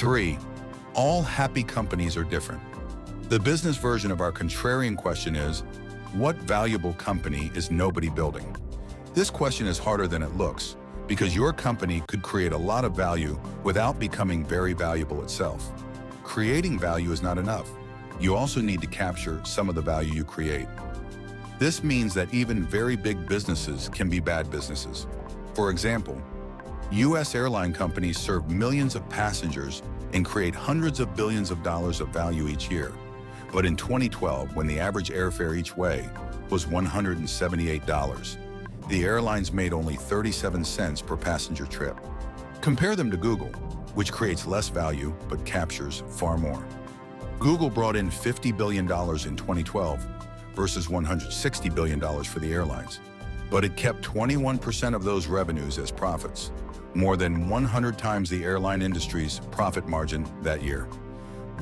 3. All happy companies are different. The business version of our contrarian question is, what valuable company is nobody building? This question is harder than it looks, because your company could create a lot of value without becoming very valuable itself. Creating value is not enough. You also need to capture some of the value you create. This means that even very big businesses can be bad businesses. For example, U.S. airline companies serve millions of passengers and create hundreds of billions of dollars of value each year. But in 2012, when the average airfare each way was $178, the airlines made only 37 cents per passenger trip. Compare them to Google, which creates less value but captures far more. Google brought in $50 billion in 2012 versus $160 billion for the airlines. But it kept 21% of those revenues as profits, more than 100 times the airline industry's profit margin that year.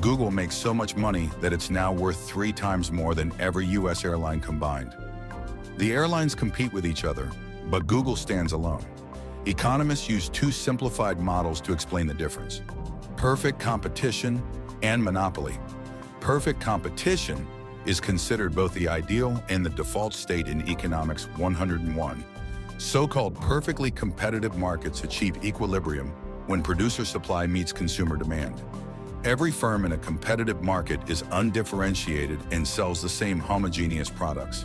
Google makes so much money that it's now worth 3 times more than every U.S. airline combined. The airlines compete with each other, but Google stands alone. Economists use 2 simplified models to explain the difference: perfect competition and monopoly. Perfect competition is considered both the ideal and the default state in Economics 101. So-called perfectly competitive markets achieve equilibrium when producer supply meets consumer demand. Every firm in a competitive market is undifferentiated and sells the same homogeneous products.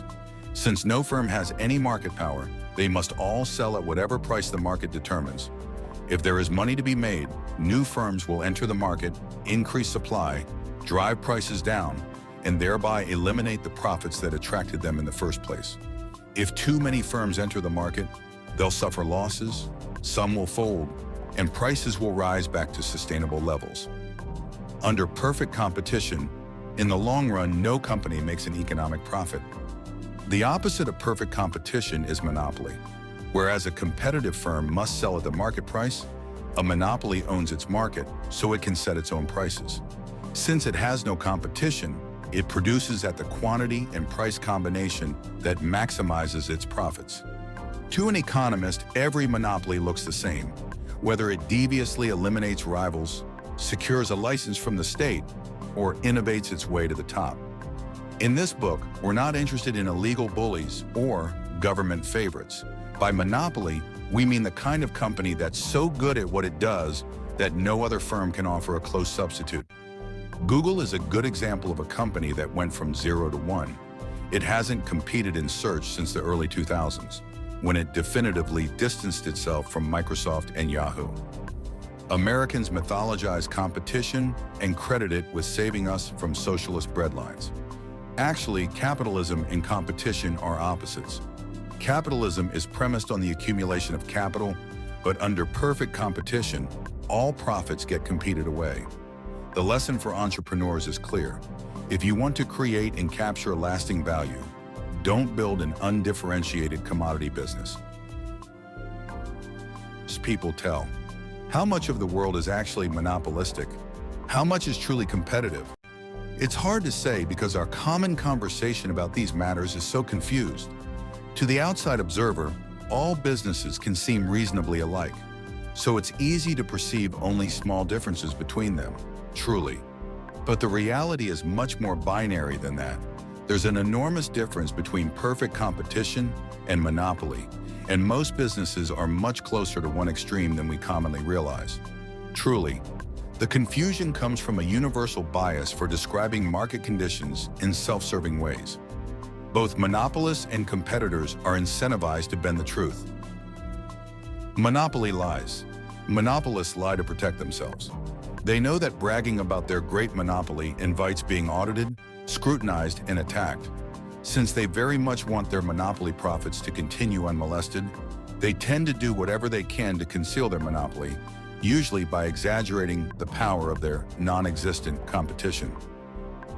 Since no firm has any market power, they must all sell at whatever price the market determines. If there is money to be made, new firms will enter the market, increase supply, drive prices down, and thereby eliminate the profits that attracted them in the first place. If too many firms enter the market, they'll suffer losses, some will fold, and prices will rise back to sustainable levels. Under perfect competition, in the long run, no company makes an economic profit. The opposite of perfect competition is monopoly. Whereas a competitive firm must sell at the market price, a monopoly owns its market, so it can set its own prices. Since it has no competition, it produces at the quantity and price combination that maximizes its profits. To an economist, every monopoly looks the same, whether it deviously eliminates rivals, secures a license from the state, or innovates its way to the top. In this book, we're not interested in illegal bullies or government favorites. By monopoly, we mean the kind of company that's so good at what it does that no other firm can offer a close substitute. Google is a good example of a company that went from 0 to 1. It hasn't competed in search since the early 2000s, when it definitively distanced itself from Microsoft and Yahoo. Americans mythologize competition and credit it with saving us from socialist breadlines. Actually, capitalism and competition are opposites. Capitalism is premised on the accumulation of capital, but under perfect competition, all profits get competed away. The lesson for entrepreneurs is clear. If you want to create and capture lasting value, don't build an undifferentiated commodity business. People tell. How much of the world is actually monopolistic? How much is truly competitive? It's hard to say because our common conversation about these matters is so confused. To the outside observer, all businesses can seem reasonably alike, so it's easy to perceive only small differences between them. Truly. But the reality is much more binary than that. There's an enormous difference between perfect competition and monopoly, and most businesses are much closer to one extreme than we commonly realize. Truly, the confusion comes from a universal bias for describing market conditions in self-serving ways. Both monopolists and competitors are incentivized to bend the truth. Monopoly lies. Monopolists lie to protect themselves. They know that bragging about their great monopoly invites being audited, scrutinized, and attacked. Since they very much want their monopoly profits to continue unmolested, they tend to do whatever they can to conceal their monopoly, usually by exaggerating the power of their non-existent competition.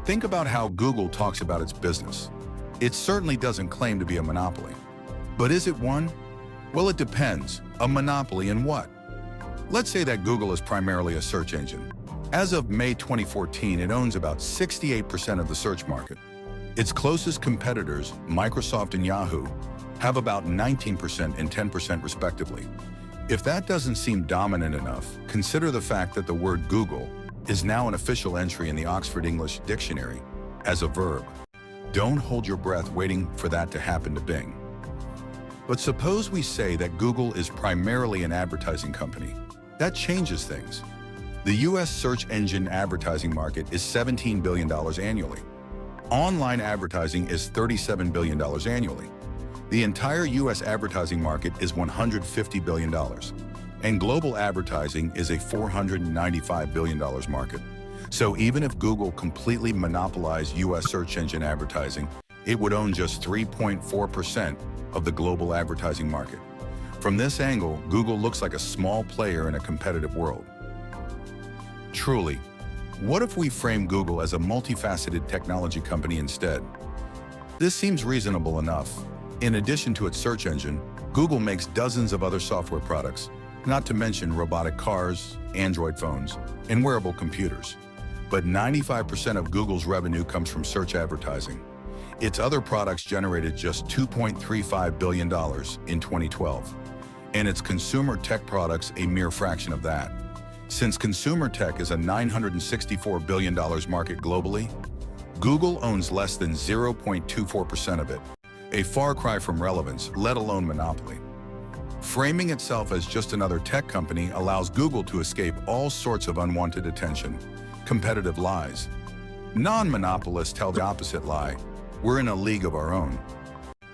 Think about how Google talks about its business. It certainly doesn't claim to be a monopoly. But is it one? Well, it depends. A monopoly in what? Let's say that Google is primarily a search engine. As of May 2014, it owns about 68% of the search market. Its closest competitors, Microsoft and Yahoo, have about 19% and 10% respectively. If that doesn't seem dominant enough, consider the fact that the word Google is now an official entry in the Oxford English Dictionary as a verb. Don't hold your breath waiting for that to happen to Bing. But suppose we say that Google is primarily an advertising company. That changes things. The US search engine advertising market is $17 billion annually. Online advertising is $37 billion annually. The entire US advertising market is $150 billion, and global advertising is a $495 billion market. So even if Google completely monopolized US search engine advertising, it would own just 3.4% of the global advertising market. From this angle, Google looks like a small player in a competitive world. Truly, what if we frame Google as a multifaceted technology company instead? This seems reasonable enough. In addition to its search engine, Google makes dozens of other software products, not to mention robotic cars, Android phones, and wearable computers. But 95% of Google's revenue comes from search advertising. Its other products generated just $2.35 billion in 2012, and its consumer tech products a mere fraction of that. Since consumer tech is a $964 billion market globally, Google owns less than 0.24% of it, a far cry from relevance, let alone monopoly. Framing itself as just another tech company allows Google to escape all sorts of unwanted attention, competitive lies. Non-monopolists tell the opposite lie: we're in a league of our own.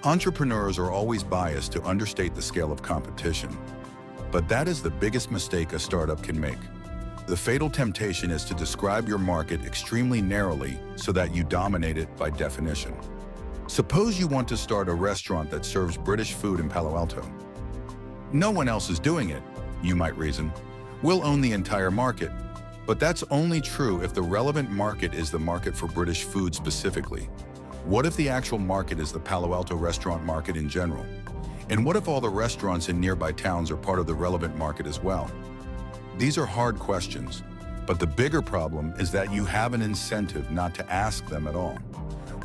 Entrepreneurs are always biased to understate the scale of competition. But that is the biggest mistake a startup can make. The fatal temptation is to describe your market extremely narrowly so that you dominate it by definition. Suppose you want to start a restaurant that serves British food in Palo Alto. No one else is doing it, you might reason. We'll own the entire market. But that's only true if the relevant market is the market for British food specifically. What if the actual market is the Palo Alto restaurant market in general? And what if all the restaurants in nearby towns are part of the relevant market as well? These are hard questions, but the bigger problem is that you have an incentive not to ask them at all.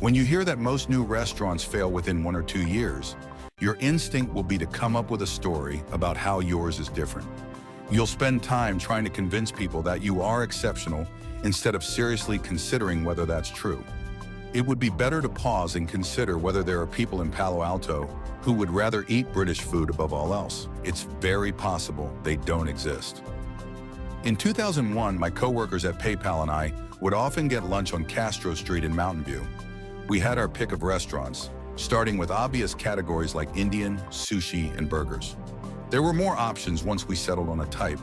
When you hear that most new restaurants fail within 1 or 2 years, your instinct will be to come up with a story about how yours is different. You'll spend time trying to convince people that you are exceptional instead of seriously considering whether that's true. It would be better to pause and consider whether there are people in Palo Alto who would rather eat British food above all else. It's very possible they don't exist. In 2001, my coworkers at PayPal and I would often get lunch on Castro Street in Mountain View. We had our pick of restaurants, starting with obvious categories like Indian, sushi, and burgers. There were more options once we settled on a type: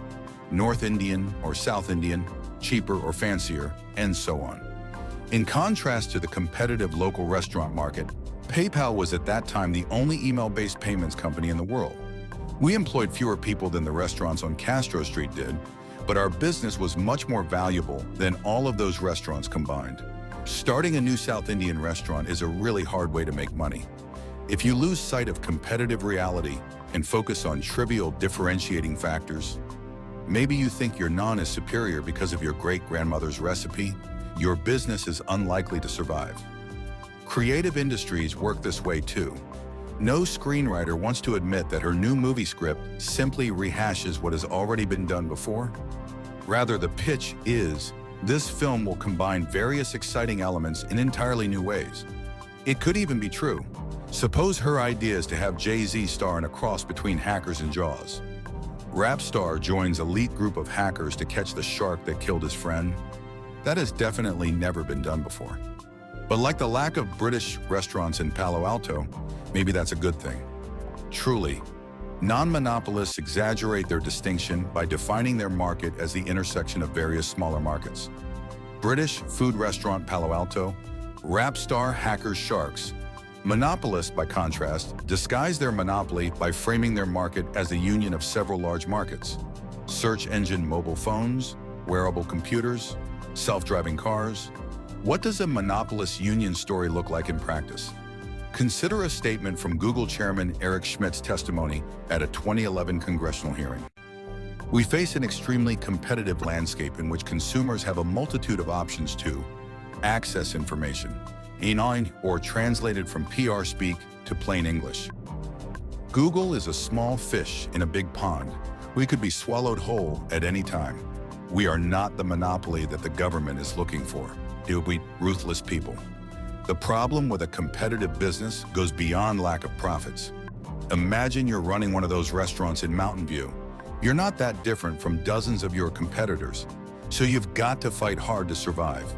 North Indian or South Indian, cheaper or fancier, and so on. In contrast to the competitive local restaurant market, PayPal was at that time the only email-based payments company in the world. We employed fewer people than the restaurants on Castro Street did, but our business was much more valuable than all of those restaurants combined. Starting a new South Indian restaurant is a really hard way to make money. If you lose sight of competitive reality and focus on trivial differentiating factors, maybe you think your naan is superior because of your great-grandmother's recipe, your business is unlikely to survive. Creative industries work this way too. No screenwriter wants to admit that her new movie script simply rehashes what has already been done before. Rather, the pitch is, this film will combine various exciting elements in entirely new ways. It could even be true. Suppose her idea is to have Jay-Z star in a cross between Hackers and Jaws. Rap star joins elite group of hackers to catch the shark that killed his friend. That has definitely never been done before. But like the lack of British restaurants in Palo Alto, maybe that's a good thing. Truly, non-monopolists exaggerate their distinction by defining their market as the intersection of various smaller markets. British food restaurant Palo Alto, rap star hackers sharks. Monopolists, by contrast, disguise their monopoly by framing their market as the union of several large markets: search engine mobile phones, wearable computers, self-driving cars. What does a monopolist union story look like in practice? Consider a statement from Google chairman Eric Schmidt's testimony at a 2011 congressional hearing. We face an extremely competitive landscape in which consumers have a multitude of options to access information, or translated from PR speak to plain English. Google is a small fish in a big pond, We could be swallowed whole at any time. We are not the monopoly that the government is looking for. It will be ruthless people. The problem with a competitive business goes beyond lack of profits. Imagine you're running one of those restaurants in Mountain View. You're not that different from dozens of your competitors, so you've got to fight hard to survive.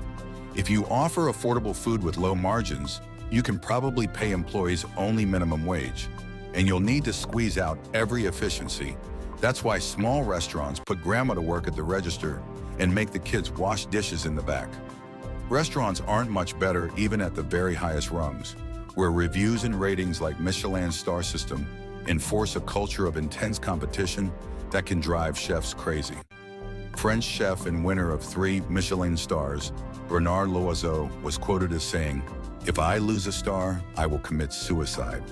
If you offer affordable food with low margins, you can probably pay employees only minimum wage, and you'll need to squeeze out every efficiency. That's why small restaurants put grandma to work at the register and make the kids wash dishes in the back. Restaurants aren't much better even at the very highest rungs, where reviews and ratings like Michelin's star system enforce a culture of intense competition that can drive chefs crazy. French chef and winner of 3 Michelin stars, Bernard Loiseau, was quoted as saying, "If I lose a star, I will commit suicide."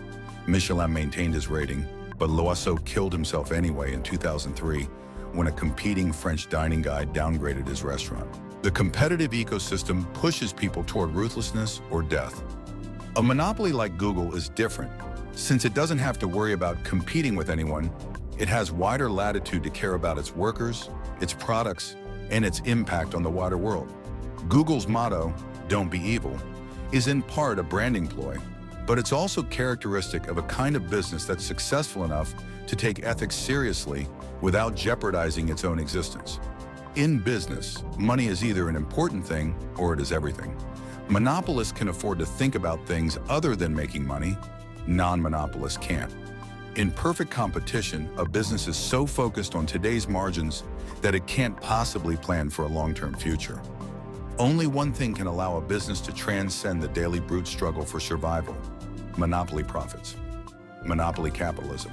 Michelin maintained his rating, but Loiseau killed himself anyway in 2003 when a competing French dining guide downgraded his restaurant. The competitive ecosystem pushes people toward ruthlessness or death. A monopoly like Google is different. Since it doesn't have to worry about competing with anyone, it has wider latitude to care about its workers, its products, and its impact on the wider world. Google's motto, "Don't be evil," is in part a branding ploy, but it's also characteristic of a kind of business that's successful enough to take ethics seriously without jeopardizing its own existence. In business, money is either an important thing or it is everything. Monopolists can afford to think about things other than making money. Non-monopolists can't. In perfect competition, a business is so focused on today's margins that it can't possibly plan for a long-term future. Only one thing can allow a business to transcend the daily brute struggle for survival: monopoly profits. Monopoly capitalism.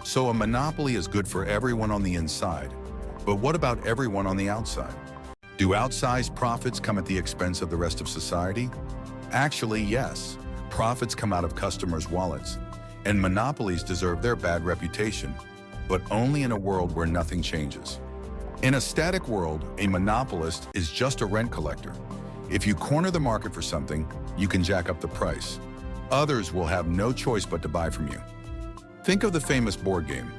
So a monopoly is good for everyone on the inside, but what about everyone on the outside? Do outsized profits come at the expense of the rest of society? Actually, yes. Profits come out of customers' wallets, and monopolies deserve their bad reputation, but only in a world where nothing changes. In a static world, a monopolist is just a rent collector. If you corner the market for something, you can jack up the price. Others will have no choice but to buy from you. Think of the famous board game.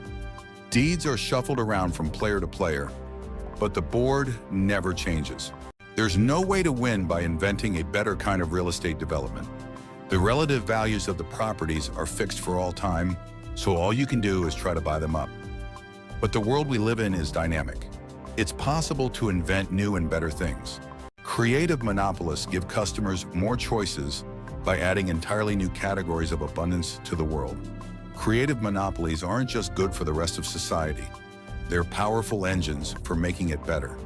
Deeds are shuffled around from player to player, but the board never changes. There's no way to win by inventing a better kind of real estate development. The relative values of the properties are fixed for all time, so all you can do is try to buy them up. But the world we live in is dynamic. It's possible to invent new and better things. Creative monopolists give customers more choices by adding entirely new categories of abundance to the world. Creative monopolies aren't just good for the rest of society. They're powerful engines for making it better.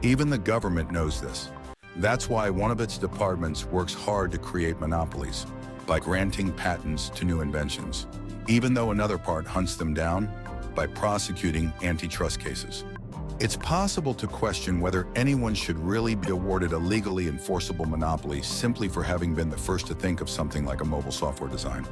Even the government knows this. That's why one of its departments works hard to create monopolies by granting patents to new inventions, even though another part hunts them down by prosecuting antitrust cases. It's possible to question whether anyone should really be awarded a legally enforceable monopoly simply for having been the first to think of something like a mobile software design.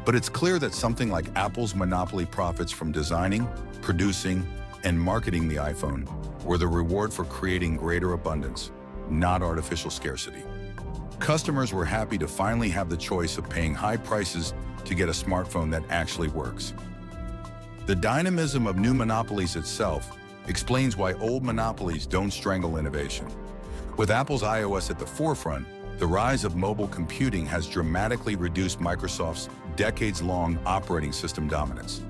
But it's clear that something like Apple's monopoly profits from designing, producing, and marketing the iPhone were the reward for creating greater abundance, not artificial scarcity. Customers were happy to finally have the choice of paying high prices to get a smartphone that actually works. The dynamism of new monopolies itself explains why old monopolies don't strangle innovation. With Apple's iOS at the forefront, the rise of mobile computing has dramatically reduced Microsoft's decades-long operating system dominance.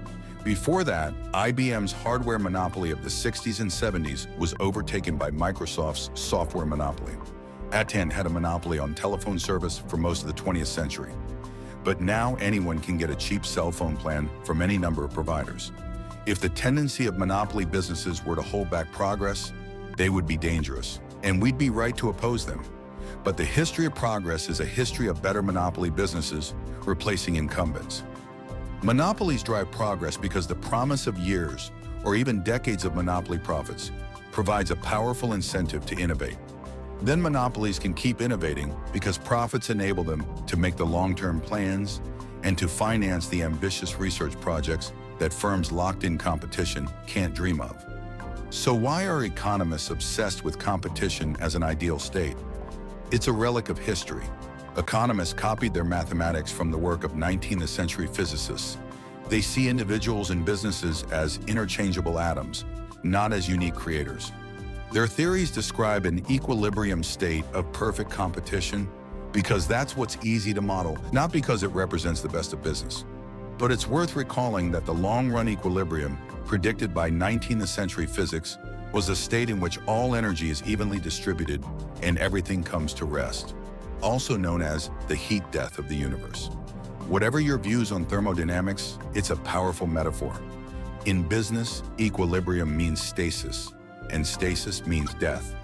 Before that, IBM's hardware monopoly of the 60s and 70s was overtaken by Microsoft's software monopoly. Attan had a monopoly on telephone service for most of the 20th century. But now anyone can get a cheap cell phone plan from any number of providers. If the tendency of monopoly businesses were to hold back progress, they would be dangerous, and we'd be right to oppose them. But the history of progress is a history of better monopoly businesses replacing incumbents. Monopolies drive progress because the promise of years or even decades of monopoly profits provides a powerful incentive to innovate. Then monopolies can keep innovating because profits enable them to make the long-term plans and to finance the ambitious research projects that firms locked in competition can't dream of. So why are economists obsessed with competition as an ideal state? It's a relic of history. Economists copied their mathematics from the work of 19th century physicists. They see individuals and businesses as interchangeable atoms, not as unique creators. Their theories describe an equilibrium state of perfect competition because that's what's easy to model, not because it represents the best of business. But it's worth recalling that the long-run equilibrium, predicted by 19th century physics, was a state in which all energy is evenly distributed and everything comes to rest, also known as the heat death of the universe. Whatever your views on thermodynamics, it's a powerful metaphor. In business, equilibrium means stasis, and stasis means death.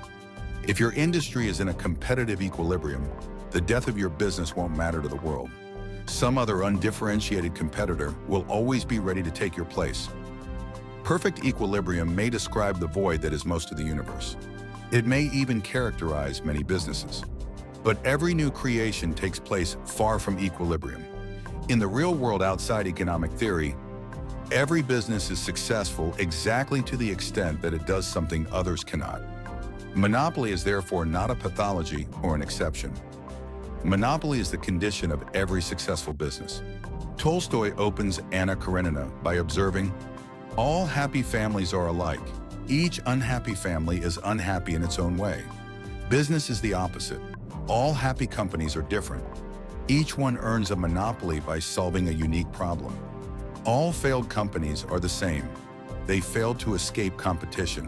If your industry is in a competitive equilibrium, the death of your business won't matter to the world. Some other undifferentiated competitor will always be ready to take your place. Perfect equilibrium may describe the void that is most of the universe. It may even characterize many businesses. But every new creation takes place far from equilibrium. In the real world outside economic theory, every business is successful exactly to the extent that it does something others cannot. Monopoly is therefore not a pathology or an exception. Monopoly is the condition of every successful business. Tolstoy opens Anna Karenina by observing, "All happy families are alike. Each unhappy family is unhappy in its own way. Business is the opposite. All happy companies are different. Each one earns a monopoly by solving a unique problem. All failed companies are the same. They failed to escape competition.